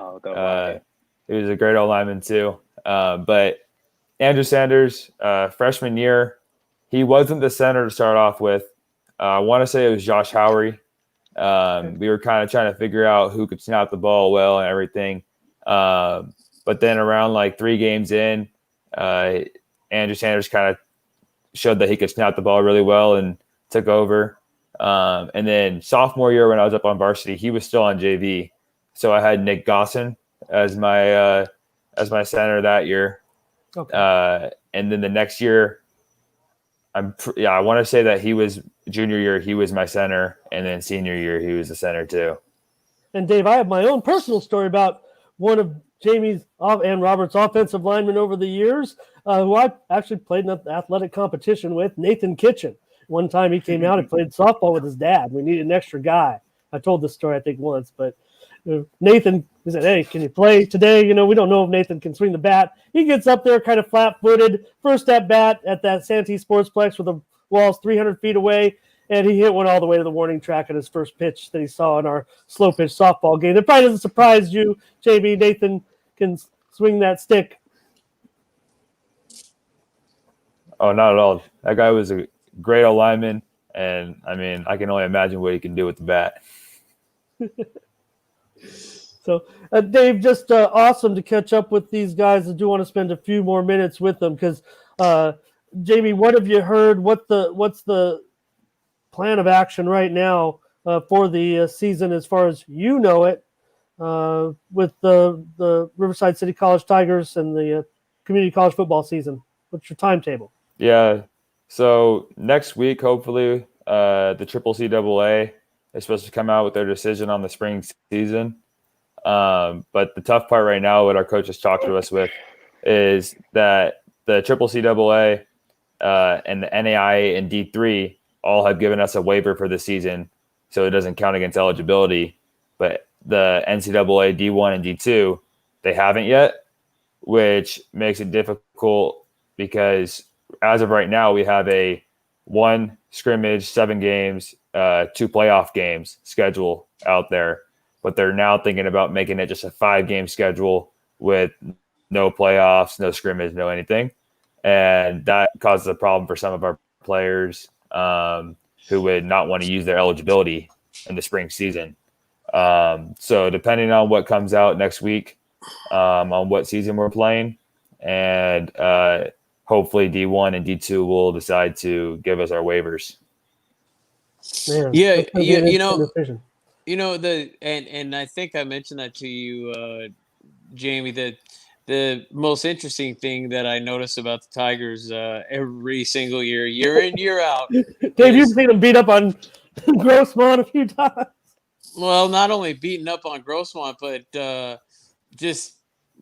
He was a great old lineman too. But Andrew Sanders, freshman year, he wasn't the center to start off with. I want to say it was Josh Howery. We were kind of trying to figure out who could snap the ball well and everything. But then around like 3 games in, Andrew Sanders kind of showed that he could snap the ball really well and took over. And then sophomore year when I was up on varsity, he was still on JV. So I had Nick Gosson as my center that year. Okay. And then the next year, I want to say that he was junior year, he was my center, and then senior year, he was the center too. And Dave, I have my own personal story about one of Jamie's and Robert's offensive linemen over the years, who I actually played in an athletic competition with, Nathan Kitchen. One time he came out and played softball with his dad. We needed an extra guy. I told this story, I think, once, but Nathan, he said, hey, can you play today? We don't know if Nathan can swing the bat. He gets up there kind of flat-footed, first at bat at that Santee Sportsplex with the walls 300 feet away, and he hit one all the way to the warning track at his first pitch that he saw in our slow pitch softball game. It probably doesn't surprise you, JB. Nathan can swing that stick. Oh, not at all. That guy was a great old lineman, and I mean, I can only imagine what he can do with the bat. So, Dave, just awesome to catch up with these guys. I do want to spend a few more minutes with them because, Jamie, what have you heard? What's the plan of action right now for the season as far as you know it with the Riverside City College Tigers and the community college football season? What's your timetable? Yeah, so next week, hopefully, the CCCAA is supposed to come out with their decision on the spring season. But the tough part right now, what our coaches talked to us with, is that the CCCAA and the NAIA and D3 all have given us a waiver for the season, so it doesn't count against eligibility. But the NCAA D1 and D2, they haven't yet, which makes it difficult because as of right now, we have a 1 scrimmage, 7 games, 2 playoff games schedule out there. But they're now thinking about making it just a 5-game schedule with no playoffs, no scrimmage, no anything. And that causes a problem for some of our players who would not want to use their eligibility in the spring season. So depending on what comes out next week, on what season we're playing, and hopefully D1 and D2 will decide to give us our waivers. Man, Yeah, that's gonna be an interesting decision. and I think I mentioned that to you, Jamie, that the most interesting thing that I notice about the Tigers every single year in, year out, Dave, you've seen him beat up on Grossman a few times. well, not only beating up on Grossman, but just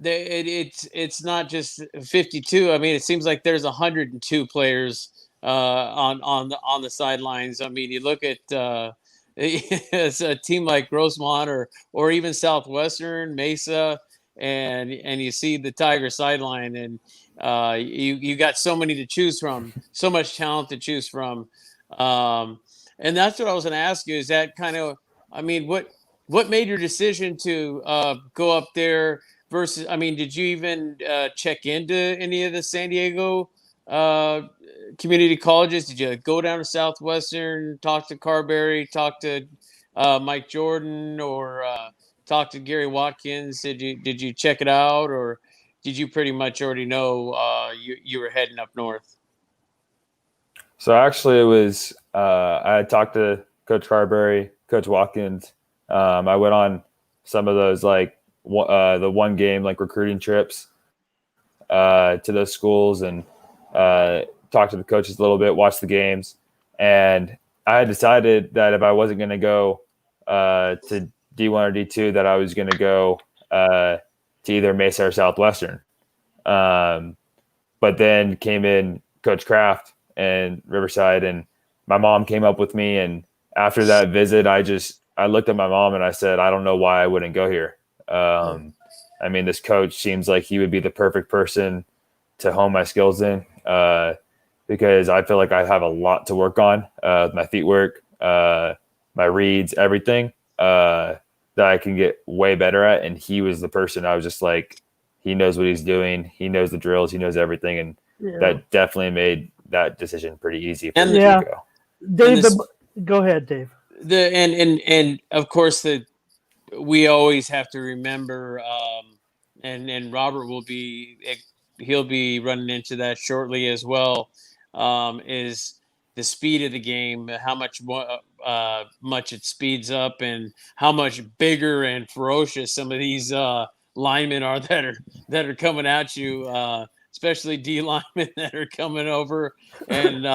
it's not just 52. I mean, it seems like there's 102 players on the sidelines. I mean, you look at it's a team like Grossmont or even Southwestern Mesa, and you see the Tiger sideline, and you got so many to choose from, so much talent to choose from, and that's what I was going to ask you. Is that kind of, I mean, what made your decision to go up there versus, I mean, did you even check into any of the San Diego community colleges? Did you go down to Southwestern, talk to Carberry, talk to Mike Jordan, or talk to Gary Watkins? Did you check it out, or did you pretty much already know you were heading up north? So actually, it was I had talked to Coach Carberry, Coach Watkins. I went on some of those the 1 game recruiting trips to those schools and talked to the coaches a little bit, watched the games, and I had decided that if I wasn't going to go to D1 or D2, that I was going to go to either Mesa or Southwestern. But then came in Coach Kraft and Riverside, and my mom came up with me. And after that visit, I looked at my mom and I said, I don't know why I wouldn't go here. I mean, this coach seems like he would be the perfect person to hone my skills in because I feel like I have a lot to work on, my feet work, my reads, everything that I can get way better at. And he was the person I was just like, he knows what he's doing. He knows the drills. He knows everything. And that definitely made that decision pretty easy for me to go. Dave, go ahead, Dave. And of course we always have to remember, and Robert he'll be running into that shortly as well, is the speed of the game, how much it speeds up, and how much bigger and ferocious some of these linemen are that are coming at you, especially D linemen that are coming over, and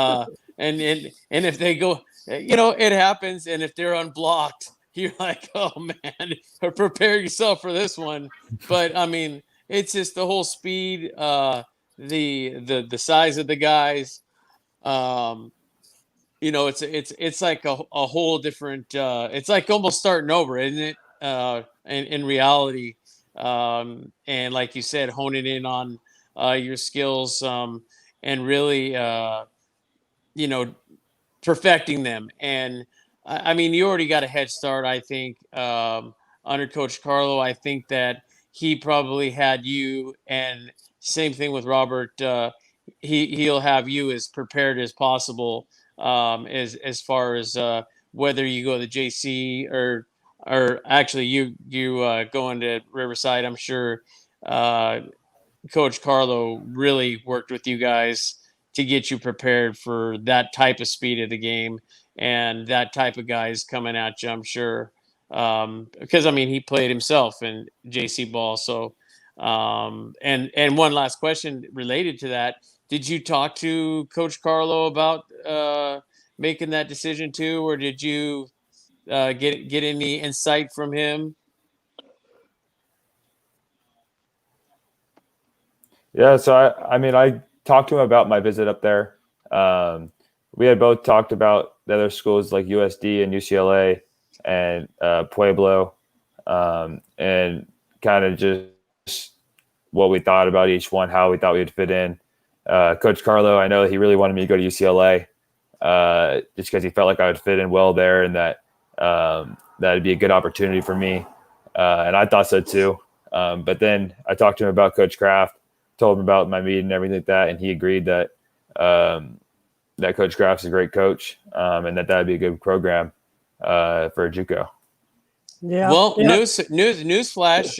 if they go, it happens, and if they're unblocked, you're like, oh man, prepare yourself for this one. But I mean, it's just the whole speed, the size of the guys. It's like a whole different. It's like almost starting over, isn't it? In reality, and like you said, honing in on your skills, and really, perfecting them. And I mean, you already got a head start, I think, under Coach Carlo. I think that he probably had you, and same thing with Robert. He'll have you as prepared as possible, as far as whether you go to JC or actually you going to Riverside. I'm sure Coach Carlo really worked with you guys to get you prepared for that type of speed of the game and that type of guys coming at you, I'm sure. Because I mean, he played himself in JC ball. So, and one last question related to that. Did you talk to Coach Carlo about making that decision too, or did you get any insight from him? Yeah, so I mean, I talked to him about my visit up there. We had both talked about the other schools like USD and UCLA and Pueblo, and kind of just what we thought about each one, how we thought we'd fit in. Coach Carlo, I know he really wanted me to go to UCLA, just because he felt like I would fit in well there, and that that'd be a good opportunity for me. And I thought so too. But then I talked to him about Coach Kraft, told him about my meeting and everything like that, and he agreed that that Coach Kraft's a great coach, and that'd be a good program for a JUCO. Yeah. Well, yeah. news flash,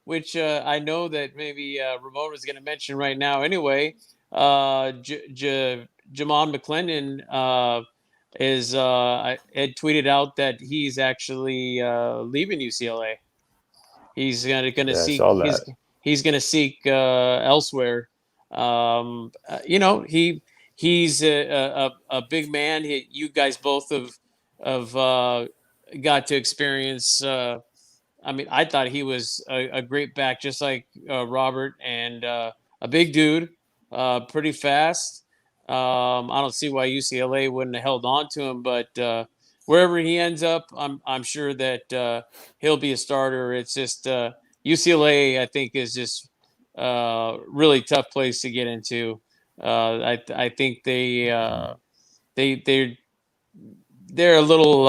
which I know that maybe Ramon was going to mention right now. Anyway, Jamon McClendon is had tweeted out that he's actually leaving UCLA. He's gonna Yeah, I seek saw that. he's gonna seek elsewhere. He's a big man. You guys both have got to experience. I mean, I thought he was a great back, just like Robert, and a big dude, pretty fast. I don't see why UCLA wouldn't have held on to him, but wherever he ends up, I'm sure that he'll be a starter. It's just UCLA, I think, is just really tough place to get into. I think they're a little.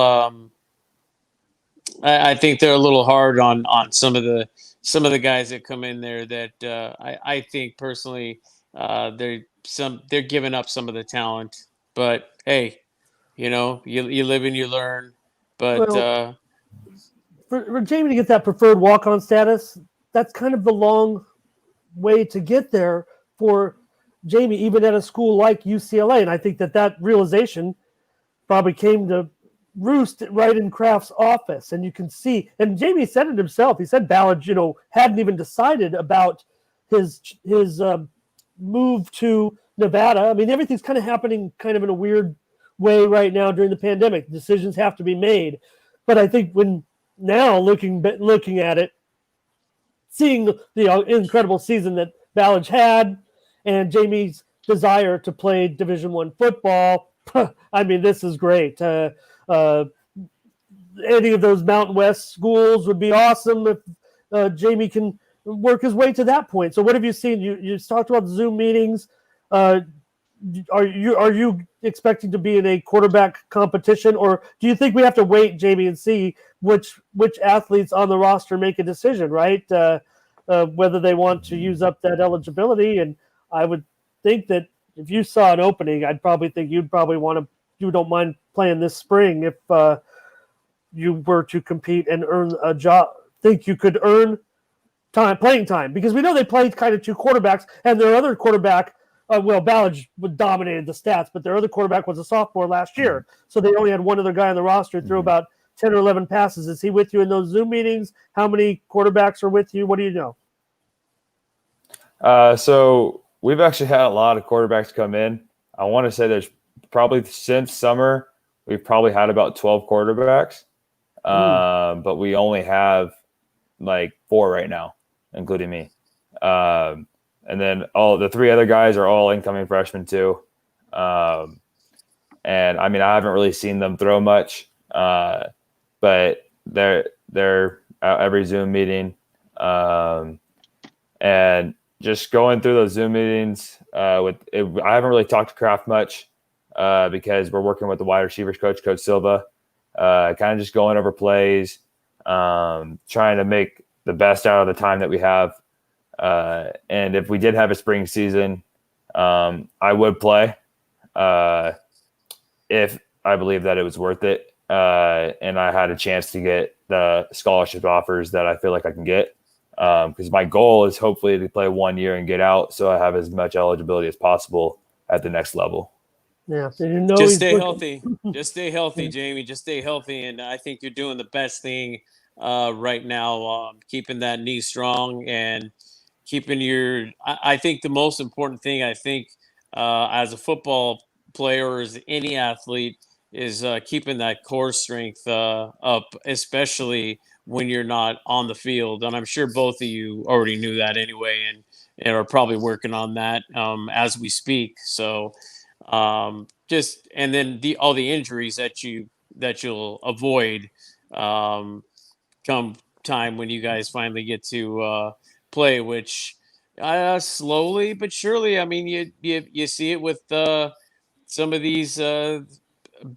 I think they're a little hard on some of the guys that come in there. That I think personally they're giving up some of the talent. But hey, you live and you learn. But Well, for Jamie to get that preferred walk-on status, that's kind of the long way to get there for Jamie, even at a school like UCLA. And I think that realization probably came to roost right in Kraft's office. And you can see, and Jamie said it himself. He said Ballard, hadn't even decided about his move to Nevada. I mean, everything's kind of happening kind of in a weird way right now during the pandemic. Decisions have to be made. But I think when now looking at it, seeing the incredible season that Ballard had and Jamie's desire to play Division I football, I mean, this is great. Any of those Mountain West schools would be awesome if Jamie can work his way to that point. So what have you seen? You talked about Zoom meetings. Are you expecting to be in a quarterback competition, or do you think we have to wait, Jamie, and see which athletes on the roster make a decision, right? Whether they want to use up that eligibility. And I would think that if you saw an opening, I'd probably think you don't mind playing this spring if you were to compete and earn a job. Think you could earn playing time, because we know they played kind of two quarterbacks, and their other quarterback, Ballard dominated the stats, but their other quarterback was a sophomore last year, so they only had one other guy on the roster through about 10 or 11 passes. Is he with you in those Zoom meetings? How many quarterbacks are with you? What do you know? So we've actually had a lot of quarterbacks come in. I want to say there's probably since summer, we've probably had about 12 quarterbacks. But we only have like 4 right now, including me. And then all the 3 other guys are all incoming freshmen too. And I mean, I haven't really seen them throw much, but they're at every Zoom meeting. And just going through those Zoom meetings I haven't really talked to Kraft much because we're working with the wide receivers coach, Coach Silva, kind of just going over plays, trying to make the best out of the time that we have. And if we did have a spring season, I would play if I believe that it was worth it, and I had a chance to get the scholarship offers that I feel like I can get. Because my goal is hopefully to play 1 year and get out, so I have as much eligibility as possible at the next level. Yeah, just stay healthy. Just stay healthy, Jamie. Just stay healthy, and I think you're doing the best thing right now, keeping that knee strong and keeping your. I think the most important thing, as a football player or as any athlete, is keeping that core strength up, especially when you're not on the field. And I'm sure both of you already knew that anyway, and are probably working on that as we speak. So and then all the injuries that you'll avoid come time when you guys finally get to play, which slowly but surely. I mean, you see it with some of these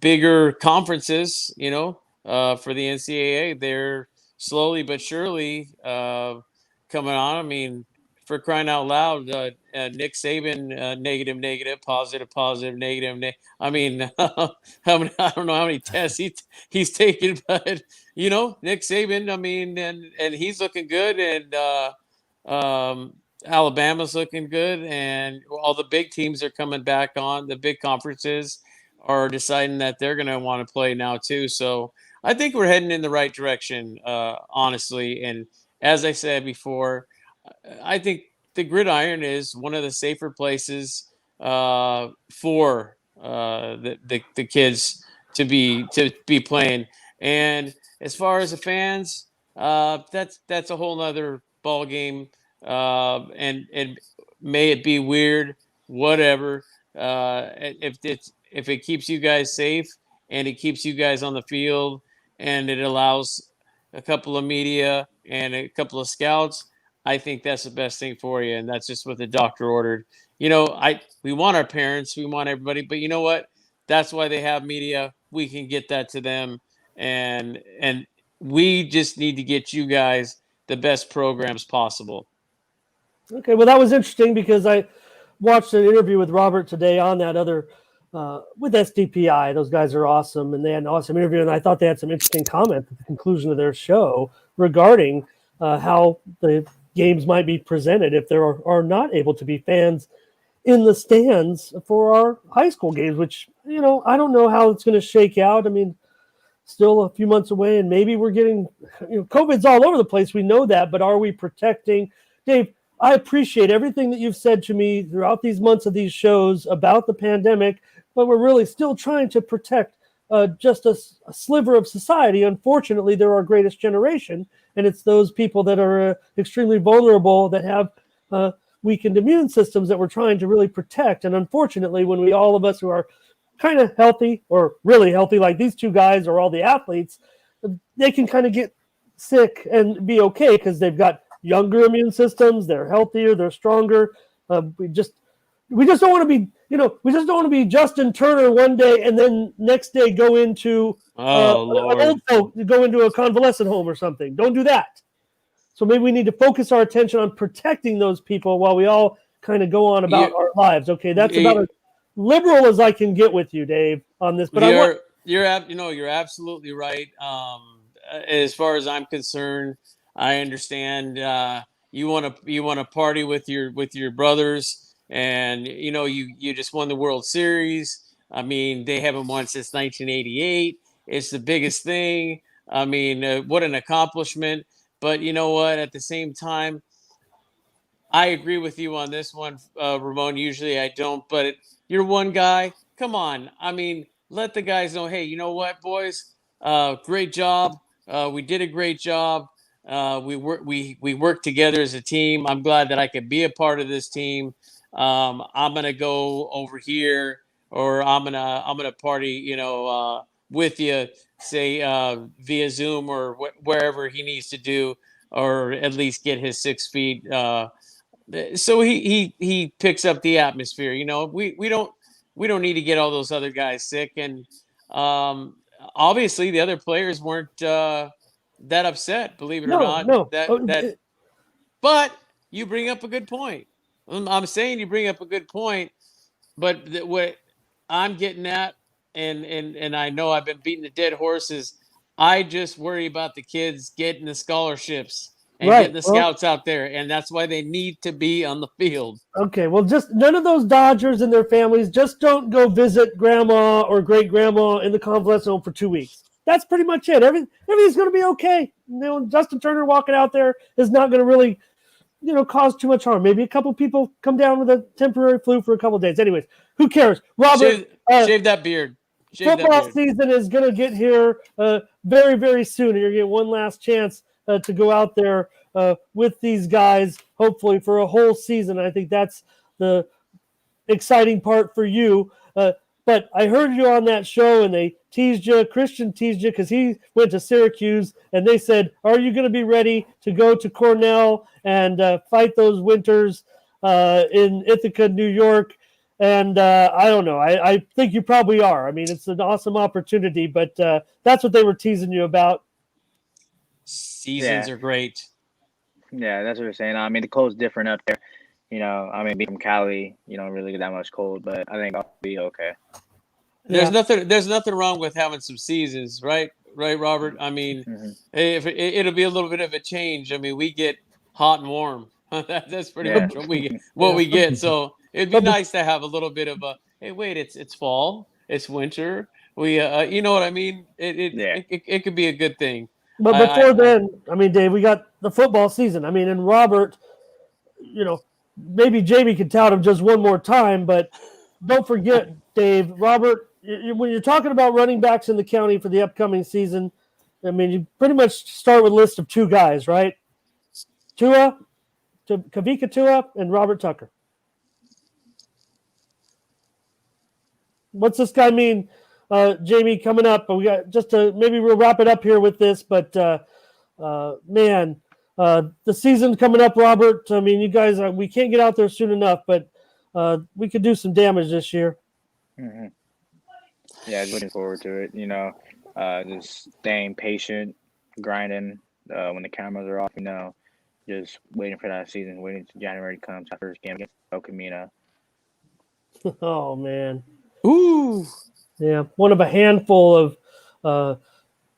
bigger conferences, for the NCAA. They're slowly but surely coming on. I mean, for crying out loud, Nick Saban, negative, negative, positive, positive, negative. I mean, I don't know how many tests he's taken, but Nick Saban. I mean, and he's looking good, and Alabama's looking good, and all the big teams are coming back on. The big conferences are deciding that they're going to want to play now too. So I think we're heading in the right direction, honestly. And as I said before, I think the gridiron is one of the safer places for the kids to be playing. And as far as the fans, that's a whole nother ball game. And may it be weird, whatever. If it keeps you guys safe and it keeps you guys on the field and it allows a couple of media and a couple of scouts, I think that's the best thing for you. And that's just what the doctor ordered. We want our parents, we want everybody, but you know what? That's why they have media. We can get that to them. And we just need to get you guys the best programs possible. Okay, well, that was interesting because I watched an interview with Robert today on that other with SDPI. Those guys are awesome, and they had an awesome interview, and I thought they had some interesting comments at the conclusion of their show regarding how the games might be presented if there are not able to be fans in the stands for our high school games, which, I don't know how it's going to shake out. I mean, still a few months away, and maybe we're getting, COVID's all over the place. We know that, but are we protecting? Dave, I appreciate everything that you've said to me throughout these months of these shows about the pandemic, but we're really still trying to protect just a sliver of society. Unfortunately, they're our greatest generation, and it's those people that are extremely vulnerable, that have weakened immune systems, that we're trying to really protect. And unfortunately, when all of us who are kind of healthy or really healthy, like these two guys or all the athletes, they can kind of get sick and be okay because they've got younger immune systems, they're healthier, they're stronger. We just don't want to be, we just don't want to be Justin Turner one day and then next day go into go into a convalescent home or something. Don't do that. So maybe we need to focus our attention on protecting those people while we all kind of go on about our lives. Okay, that's about as liberal as I can get with you, Dave, on this. But you're absolutely right. As far as I'm concerned, I understand you want to party with your brothers, and you just won the World Series. I mean, they haven't won since 1988. It's the biggest thing. I mean, what an accomplishment. But you know what? At the same time, I agree with you on this one, Ramon. Usually I don't, but you're one guy. Come on. I mean, let the guys know, hey, you know what, boys? Great job. We did a great job. We worked together as a team. I'm glad that I could be a part of this team. I'm gonna go over here, or I'm gonna party, with you, say via Zoom or wherever he needs to do, or at least get his 6 feet. So he picks up the atmosphere. We don't need to get all those other guys sick, and obviously the other players weren't that upset, believe it or not. No. But you bring up a good point. I'm saying you bring up a good point, but what I'm getting at, and I know I've been beating the dead horses. I just worry about the kids getting the scholarships and getting the scouts out there, and that's why they need to be on the field. Okay, well, just none of those Dodgers and their families, just don't go visit grandma or great grandma in the convalescent home for 2 weeks. That's pretty much it. Everything's going to be okay. Justin Turner walking out there is not going to really, cause too much harm. Maybe a couple people come down with a temporary flu for a couple of days. Anyways, who cares? Robert, shave that beard. Football season is going to get here very, very soon. And you're going to get one last chance to go out there with these guys, hopefully for a whole season. I think that's the exciting part for you. But But I heard you on that show, and they teased you. Christian teased you because he went to Syracuse, and they said, "Are you going to be ready to go to Cornell and fight those winters in Ithaca, New York?" And I don't know. I think you probably are. I mean, it's an awesome opportunity, but that's what they were teasing you about. Seasons are great. Yeah, that's what we're saying. I mean, the cold's different up there. You know, I mean, being from Cali, you don't really get that much cold, but I think I'll be okay. There's nothing wrong with having some seasons, right? Right, Robert? I mean, if it'll be a little bit of a change. I mean, we get hot and warm. That's pretty much what we get. So it'd be nice to have a little bit of a, hey, wait, it's fall, it's winter. We you know what I mean? It could be a good thing. But before then, I mean, Dave, we got the football season. I mean, and Robert, you know, maybe Jamie could tout him just one more time, but don't forget, Dave, Robert, when you're talking about running backs in the county for the upcoming season, I mean, you pretty much start with a list of two guys, right? Kavika Tua and Robert Tucker. What's this guy mean, Jamie, coming up? We got maybe we'll wrap it up here with this, but man, the season coming up, Robert. I mean, you guys, we can't get out there soon enough, but we could do some damage this year. Mm-hmm. Yeah, looking forward to it. You know, just staying patient, grinding when the cameras are off. You know, just waiting for that season, waiting to January to come. Our first game against El Camino. Oh man. Ooh. Yeah, one of a handful of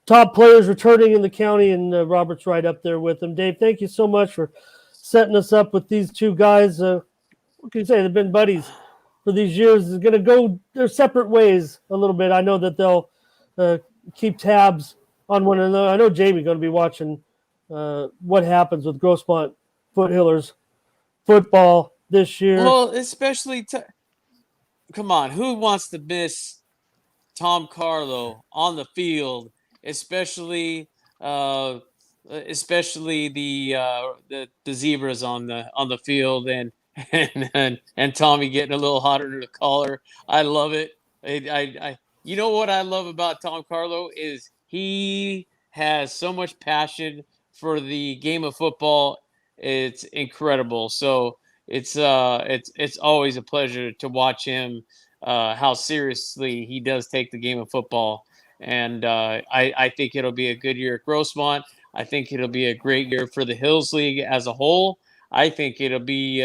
top players returning in the county, and Robert's right up there with them. Dave, thank you so much for setting us up with these two guys. What can you say? They've been buddies for these years. They're going to go their separate ways a little bit. I know that they'll keep tabs on one another. I know Jamie's going to be watching what happens with Grossmont Foothillers football this year. Well, especially come on, who wants to miss Tom Carlo on the field, especially the zebras on the field and Tommy getting a little hotter to the collar. I love it. I you know what I love about Tom Carlo is he has so much passion for the game of football. It's incredible. So it's always a pleasure to watch him. How seriously he does take the game of football. And I think it'll be a good year at Grossmont. I think it'll be a great year for the Hills League as a whole. I think it'll be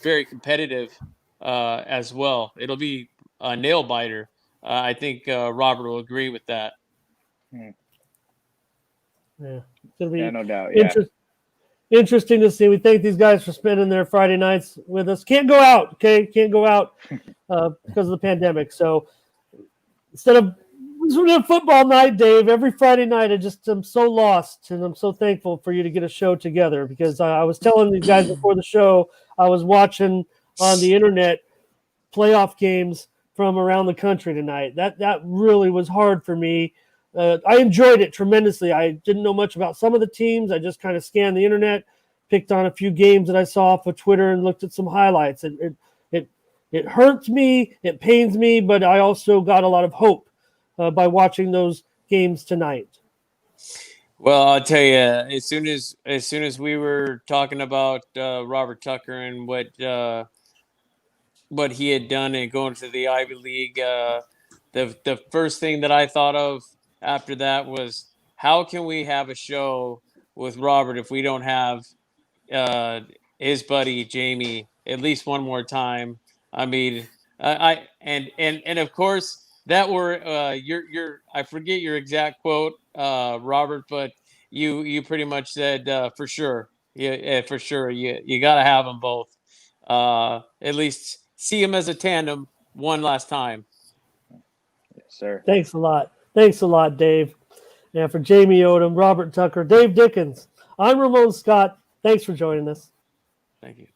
very competitive as well. It'll be a nail biter. I think Robert will agree with that. Yeah, it's gonna be no doubt. Yeah. Interesting to see. We thank these guys for spending their Friday nights with us. Can't go out, okay? Can't go out because of the pandemic. So instead of football night, Dave, every Friday night, I'm so lost, and I'm so thankful for you to get a show together because I was telling these guys before the show, I was watching on the internet playoff games from around the country tonight. That really was hard for me. I enjoyed it tremendously. I didn't know much about some of the teams. I just kind of scanned the internet, picked on a few games that I saw off of Twitter, and looked at some highlights. It hurts me, it pains me, but I also got a lot of hope by watching those games tonight. Well, I'll tell you, as soon as we were talking about Robert Tucker and what he had done and going to the Ivy League, the first thing that I thought of after that was, how can we have a show with Robert if we don't have his buddy Jamie at least one more time? I mean, and of course that were your I forget your exact quote, Robert, but you pretty much said for sure, yeah, for sure, you got to have them both, at least see them as a tandem one last time. Yes, sir. Thanks a lot, Dave. And for Jamie Odom, Robert Tucker, Dave Dickens, I'm Ramon Scott. Thanks for joining us. Thank you.